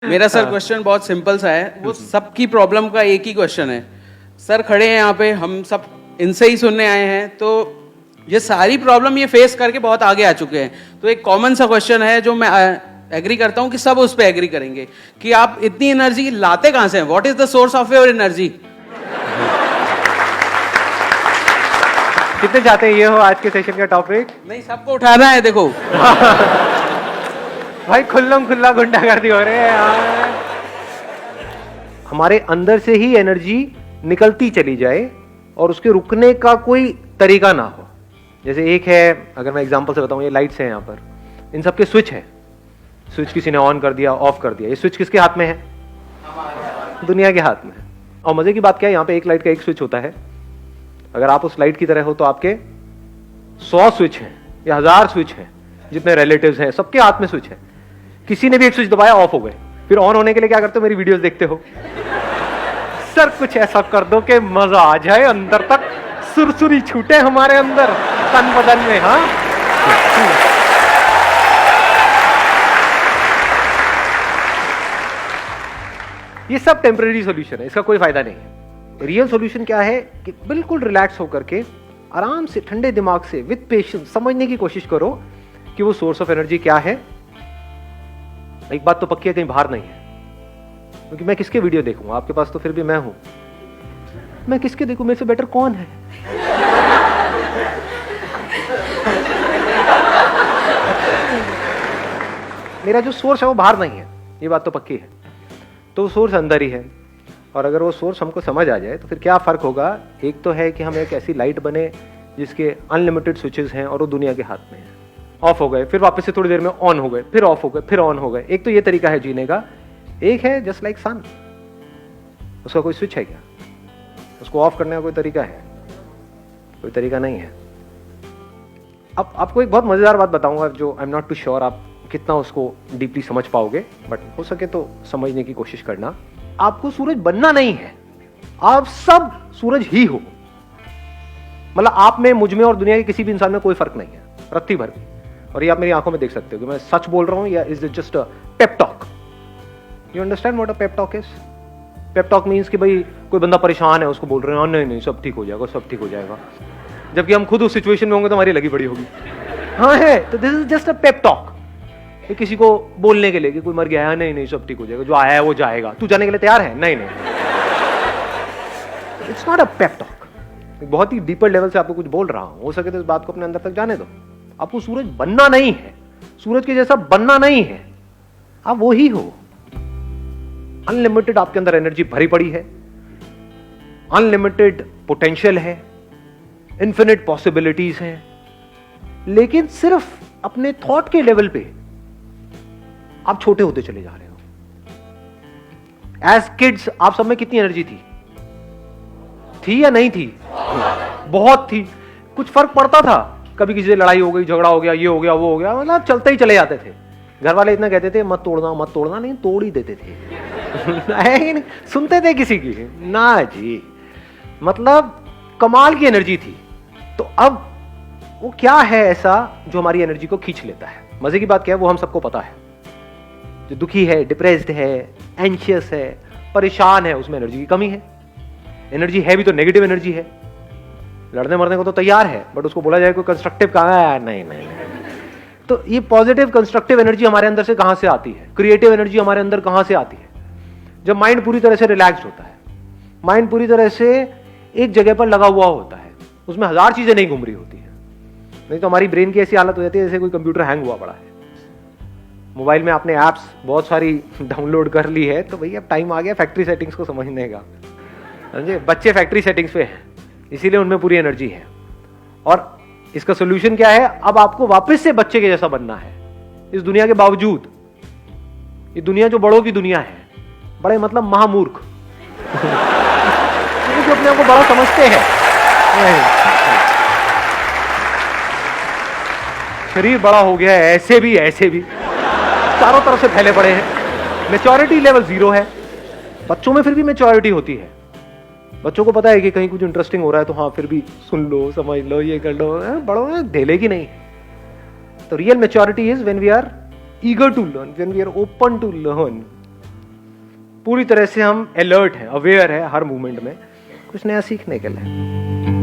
मेरा sir question बहुत simple सा है, वो सबकी प्रॉब्लम का एक ही क्वेश्चन है। सर खड़े हैं यहाँ पे, हम सब इनसे ही सुनने आए हैं, तो ये सारी प्रॉब्लम ये फेस करके बहुत आगे आ चुके हैं। तो एक कॉमन सा क्वेश्चन है जो मैं एग्री करता हूँ कि सब उस पर एग्री करेंगे कि आप इतनी एनर्जी लाते कहाँ से हैं? What is the source of your energy? कितने चाहते हैं ये हो आज के सेशन का टॉपिक? नहीं, सबको उठाना है। देखो भाई खुल्लम खुल्ला गुंडागर्दी हो रहे हैं यार। हमारे अंदर से ही एनर्जी निकलती चली जाए और उसके रुकने का कोई तरीका ना हो। जैसे एक है, अगर मैं एग्जांपल से बताऊं, ये लाइट्स हैं यहाँ पर, इन सब के स्विच है। स्विच किसी ने ऑन कर दिया, ऑफ कर दिया। ये स्विच किसके हाथ में है? दुनिया के हाथ में है। और मजे की बात क्या है, यहाँ पे एक लाइट का एक स्विच होता है। अगर आप उस लाइट की तरह हो तो आपके 100 स्विच हैं या 1000 स्विच हैं, जितने रिलेटिव्स हैं सबके हाथ में स्विच है। किसी ने भी एक स्विच दबाया, ऑफ हो गए। फिर ऑन होने के लिए क्या करते हो? मेरी वीडियोस देखते हो। सर कुछ ऐसा कर दो कि मजा आ जाए, अंदर तक सुरसुरी छूटे हमारे अंदर तन बदन में। हाँ, ये सब टेम्परेरी सॉल्यूशन है, इसका कोई फायदा नहीं है। रियल सॉल्यूशन क्या है कि बिल्कुल रिलैक्स होकर के आराम से ठंडे दिमाग से विद पेशेंस समझने की कोशिश करो कि वो सोर्स ऑफ एनर्जी क्या है। एक बात तो पक्की है, कहीं बाहर नहीं है। क्योंकि मैं किसके वीडियो देखूंगा? आपके पास तो फिर भी मैं हूं। मैं किसके देखूं? मेरे से बेटर कौन है? मेरा जो सोर्स है वो बाहर नहीं है, ये बात तो पक्की है। तो वो सोर्स अंदर ही है। और अगर वो सोर्स हमको समझ आ जाए तो फिर क्या फर्क होगा? एक तो है कि हम एक ऐसी लाइट बने जिसके अनलिमिटेड स्विचेस हैं और वो दुनिया के हाथ में है। ऑफ हो गए, फिर वापस से थोड़ी देर में ऑन हो गए, फिर ऑफ हो गए, फिर ऑन हो गए। एक तो ये तरीका है जीने का। एक है जस्ट लाइक सन, उसका कोई स्विच है क्या? उसको ऑफ करने का कोई तरीका है? कोई तरीका नहीं है। अब आपको एक बहुत मजेदार बात बताऊंगा जो I am not too sure आप कितना उसको डीपली समझ पाओगे, बट हो सके तो समझने की कोशिश करना। आपको सूरज बनना नहीं है, आप सब सूरज ही हो। मतलब आप में, मुझ में और दुनिया के किसी भी इंसान में कोई फर्क नहीं है, रत्ती भर भी। और ये आप मेरी आंखों में देख सकते हो कि मैं सच बोल रहा हूं या is it just a pep talk? You understand what a pep talk is? Pep talk means कि भाई कोई बंदा परेशान है, उसको बोल रहे हैं नहीं नहीं सब ठीक हो जाएगा, सब ठीक हो जाएगा, जबकि हम खुद उस सिचुएशन में होंगे तो हमारी लगी बड़ी होगी। हाँ है, तो this is just a pep talk. किसी को बोलने के लिए कि कोई मर गया है, नहीं नहीं सब ठीक हो जाएगा, जो आया है वो जाएगा, तू जाने के लिए तैयार है? नहीं नहीं, it's not a pep talk. बहुत ही डीपर लेवल से आपको कुछ बोल रहा हूं, हो सके तो इस बात को अपने अंदर तक जाने दो। आपको सूरज बनना नहीं है, सूरज के जैसा बनना नहीं है, आप वो ही हो। अनलिमिटेड आपके अंदर एनर्जी भरी पड़ी है, अनलिमिटेड पोटेंशियल है, इन्फिनिट पॉसिबिलिटीज हैं, लेकिन सिर्फ अपने थॉट के लेवल पे आप छोटे होते चले जा रहे हो। एज किड्स आप सब में कितनी एनर्जी थी या नहीं थी? बहुत थी। कुछ फर्क पड़ता था? कभी किसी से लड़ाई हो गई, झगड़ा हो गया, ये हो गया, वो हो गया, मतलब चलते ही चले जाते थे। घर वाले इतना कहते थे मत तोड़ना मत तोड़ना, नहीं तोड़ ही देते थे। नहीं, सुनते थे किसी की? ना जी। मतलब कमाल की एनर्जी थी। तो अब वो क्या है ऐसा जो हमारी एनर्जी को खींच लेता है? मजे की बात क्या है, वो हम सबको पता है। जो दुखी है, डिप्रेस्ड है, एंशियस है, परेशान है, उसमें एनर्जी की कमी है। एनर्जी है भी तो नेगेटिव एनर्जी है, लड़ने मरने को तो तैयार है, बट उसको बोला जाए कोई कंस्ट्रक्टिव कहां है? नहीं नहीं नहीं। तो ये पॉजिटिव कंस्ट्रक्टिव एनर्जी हमारे अंदर से कहां से आती है? क्रिएटिव एनर्जी हमारे अंदर कहां से आती है? जब माइंड पूरी तरह से रिलैक्स्ड होता है, माइंड पूरी तरह से एक जगह पर लगा हुआ होता है, उसमें 1000 चीजें नहीं घूम रही होती है। नहीं तो हमारी ब्रेन की ऐसी हालत हो जाती है जैसे कोई कंप्यूटर हैंग हुआ पड़ा है। मोबाइल में आपने एप्स बहुत सारी डाउनलोड कर ली है, तो भैया अब टाइम आ गया फैक्ट्री सेटिंग्स को समझने का। समझे? बच्चे फैक्ट्री सेटिंग्स पे हैं, इसीलिए उनमें पूरी एनर्जी है। और इसका सोल्यूशन क्या है? अब आपको वापस से बच्चे के जैसा बनना है इस दुनिया के बावजूद। ये दुनिया जो बड़ों की दुनिया है, बड़े मतलब महामूर्ख, जो अपने आप को बड़ा समझते हैं। शरीर बड़ा हो गया है, ऐसे भी ऐसे भी चारों तरफ से फैले पड़े हैं। मैच्योरिटी लेवल 0 है। बच्चों में फिर भी मैच्योरिटी होती है। बच्चों को पता है कि कहीं कुछ इंटरेस्टिंग हो रहा है तो हाँ फिर भी सुन लो, समझ लो, ये कर लो। बड़ों में ढेले की नहीं। तो real maturity is when we are eager to learn, when we are open to learn, पूरी तरह से हम अलर्ट हैं, अवेयर है हर मूवमेंट में, कुछ नया सीखने के लिए।